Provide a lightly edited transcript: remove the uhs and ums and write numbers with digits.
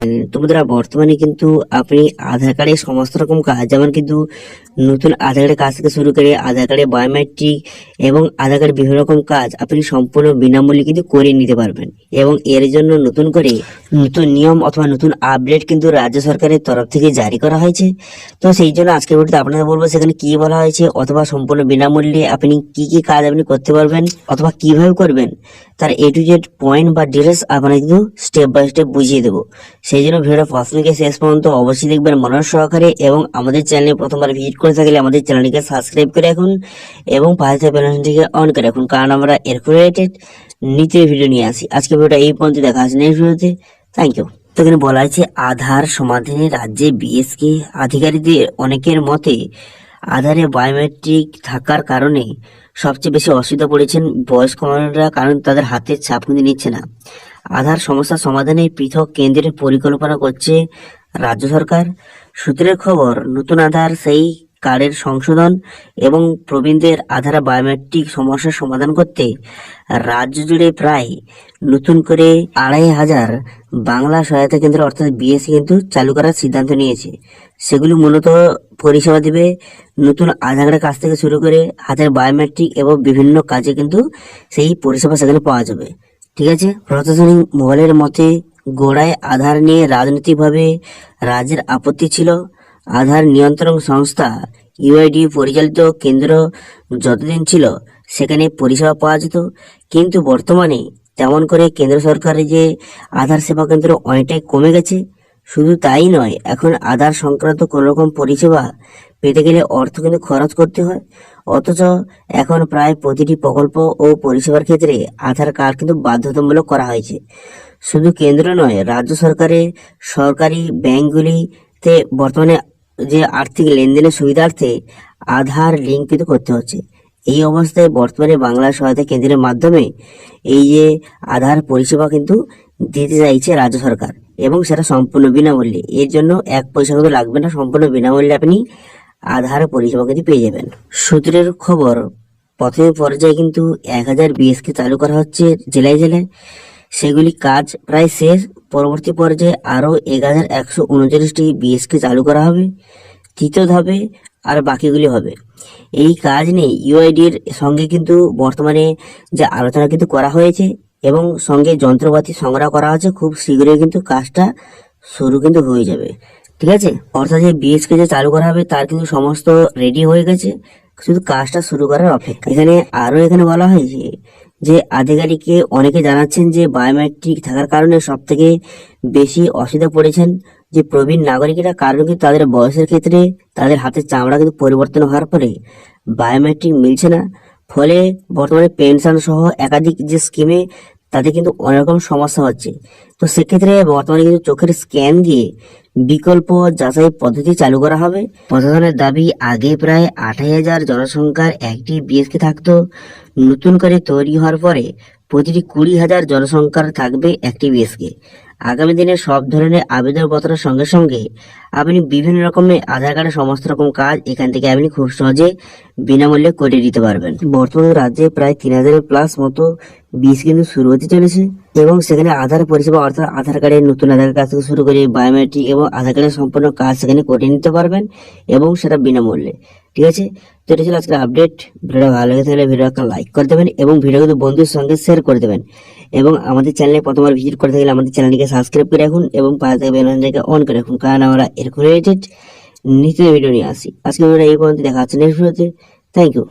তো বন্ধুরা, বর্তমানে কিন্তু আপনি আধার কার্ডের সমস্ত রকম কাজ, যেমন কিন্তু নতুন আধার কার্ডের কাজ থেকে শুরু করে আধার কার্ডের বায়োমেট্রিক এবং আধার কার্ডের বিভিন্ন রকম কাজ আপনি সম্পূর্ণ বিনামূল্যে কিন্তু করে নিতে পারবেন। এবং এর জন্য নতুন করে নতুন নিয়ম অথবা নতুন আপডেট কিন্তু রাজ্য সরকারের তরফ থেকে জারি করা হয়েছে। তো সেই জন্য আজকের ভিডিওতে আপনাদের বলবো সেখানে কি বলা হয়েছে, অথবা সম্পূর্ণ বিনামূল্যে আপনি কি কি কাজ আপনি করতে পারবেন অথবা কিভাবে করবেন, তার এ টু জেড পয়েন্ট বা ডিটেলস আপনাকে কিন্তু স্টেপ বাই স্টেপ বুঝিয়ে দেবো। সেই জন্য ভিডিওটা প্রথম থেকে শেষ পর্যন্ত অবশ্যই দেখবেন মনোযোগ সহকারে, এবং আমাদের চ্যানেলে প্রথমবার ভিজিট করে থাকলে আমাদের চ্যানেলটিকে সাবস্ক্রাইব করে রাখুন এবং পাশে থাকা বেল আইকনটিকে অন করে রাখুন, কারণ আমরা এর রিলেটেড নিত্য ভিডিও নিয়ে আসি। আজকে ভিডিওটা এই পর্যন্ত, দেখা আছে নেক্সট ভিডিওতে। Thank you. তো এখানে বলা হয়েছে আধার সমাধানে রাজ্যে বিএসকে আধিকারিকদের অনেকের মতে আধারে বায়োমেট্রিক থাকার কারণে সবচেয়ে বেশি অসুবিধা পড়েছেন বয়স্ক মানুষরা, কারণ তাদের হাতের ছাপ কিন্তু নিচ্ছে না। আধার সমস্যা সমাধানে পৃথক কেন্দ্রের পরিকল্পনা করছে রাজ্য সরকার। সূত্রের খবর, নতুন আধার সেই কার্ডের সংশোধন এবং প্রবীণদের আধার বায়োমেট্রিক সমস্যার সমাধান করতে রাজ্য জুড়ে প্রায় নতুন করে 2,500 বাংলা সহায়তা কেন্দ্র অর্থাৎ বিএসসি কিন্তু চালু করার সিদ্ধান্ত নিয়েছে। সেগুলি মূলত পরিষেবা দেবে নতুন আধার কার্ডের কাছ থেকে শুরু করে হাতের বায়োমেট্রিক এবং বিভিন্ন কাজে কিন্তু সেই পরিষেবা সেখানে পাওয়া যাবে। ঠিক আছে। প্রশাসনিক মহলের মতে গোড়ায় আধার নিয়ে রাজনৈতিকভাবে রাজ্যের আপত্তি ছিল। আধার নিয়ন্ত্রণ সংস্থা ইউআইডি পরিচালিত কেন্দ্র যতদিন ছিল সেখানে পরিষেবা পাওয়া যেত, কিন্তু বর্তমানে তেমন করে কেন্দ্র সরকারের যে আধার সেবা কেন্দ্র অনেকটাই কমে গেছে। শুধু তাই নয়, এখন আধার সংক্রান্ত কোনো রকম পরিষেবা পেতে গেলে অর্থ কিন্তু খরচ করতে হয়। অথচ এখন প্রায় প্রতিটি প্রকল্প ও পরিষেবার ক্ষেত্রে আধার কার্ড কিন্তু বাধ্যতামূলক করা হয়েছে। শুধু কেন্দ্র নয়, রাজ্য সরকারের সরকারি ব্যাংকগুলিতে বর্তমানে যে আর্থিক লেনদেনের সুবিধার্থে আধার লিঙ্ক কিন্তু করতে হচ্ছে। এই অবস্থায় বর্তমানে বাংলা সহায়তা কেন্দ্রের মাধ্যমে এই যে আধার পরিষেবা কিন্তু দিতে চাইছে রাজ্য সরকার, এবং সেটা সম্পূর্ণ বিনামূল্যে। এর জন্য এক পয়সা কিন্তু লাগবে না, সম্পূর্ণ বিনামূল্যে আপনি আধার পরিষেবা কিন্তু পেয়ে যাবেন। সূত্রের খবর, প্রথম পর্যায়ে কিন্তু 1,000 বিএসকে চালু করা হচ্ছে জেলায় জেলায়। সেগুলি কাজ প্রায় শেষ। পরবর্তী পর্যায়ে আরও 1,139টি বিএসকে চালু করা হবে তৃতীয় ধাপে, আর বাকিগুলি হবে। এই কাজ নিয়ে ইউআইডির সঙ্গে কিন্তু বর্তমানে যে আলোচনা কিন্তু করা হয়েছে, এবং সঙ্গে যন্ত্রপাতি সংগ্রহ করা হচ্ছে। খুব শীঘ্রই কিন্তু কাজটা শুরু কিন্তু হয়ে যাবে। ঠিক আছে। অর্থাৎ যে বিএসকে যে চালু করা হবে তার কিন্তু সমস্ত রেডি হয়ে গেছে, শুধু কাজটা শুরু করার অপেক্ষা। এখানে বলা হয়েছে যে আধিকারিককে অনেকে জানাচ্ছেন যে বায়োমেট্রিক থাকার কারণে সব থেকে বেশি অসুবিধা পড়েছেন যে প্রবীণ নাগরিকেরা, কারণ কিন্তু তাদের বয়সের ক্ষেত্রে তাদের হাতের চামড়া কিন্তু পরিবর্তন হওয়ার পরে বায়োমেট্রিক মিলছে না। ফলে বর্তমানে পেনশন সহ একাধিক যে স্কিমে তাদের কিন্তু অনেক রকম সমস্যা হচ্ছে। তো সেক্ষেত্রে বর্তমানে কিন্তু চোখের স্ক্যান দিয়ে বিকল্প যাচাই পদ্ধতি চালু করা হবে। প্রশাসনের দাবি, আগে প্রায় 28,000 জনসংখ্যার একটি বিএসকে থাকতো। নতুন করে তৈরি হওয়ার পরে প্রতিটি 20,000 জনসংখ্যার থাকবে একটি বিএসকে। আগামী দিনে সব ধরনের আবেদনপত্রের সঙ্গে সঙ্গে আপনি বিভিন্ন রকমের আধার কার্ডের সমস্ত রকম কাজ এখান থেকে আপনি খুব সহজে বিনামূল্যে করে দিতে পারবেন। বর্তমানে রাজ্যে প্রায় 3,000 প্লাস মতো বিএস কিন্তু শুরু হতে চলেছে, এবং সেখানে আধার পরিষেবা অর্থাৎ আধার কার্ডের নতুন আধার কার্ড থেকে শুরু করে বায়োমেট্রিক এবং আধার কার্ডের সম্পূর্ণ কাজ সেখানে করে নিতে পারবেন, এবং সেটা বিনামূল্যে। ঠিক আছে। তো এটা ছিল আজকের আপডেট। ভিডিওটা ভালো লেগে থাকলে ভিডিও একটা লাইক করে দেবেন এবং ভিডিও কিন্তু বন্ধুদের সঙ্গে শেয়ার করে দেবেন, এবং আমাদের চ্যানেলে প্রথমবার ভিজিট করে থাকলে আমাদের চ্যানেলটিকে সাবস্ক্রাইব করে রাখুন এবং পাশে থাকা বেল আইকনটিকে অন করে রাখুন, কারণ আমরা এর রিলেটেড নিত্য ভিডিও নিয়ে আসি। আজকে ভিডিওটা এই পর্যন্ত, দেখা হচ্ছে নেক্সট ভিডিওতে। Thank you.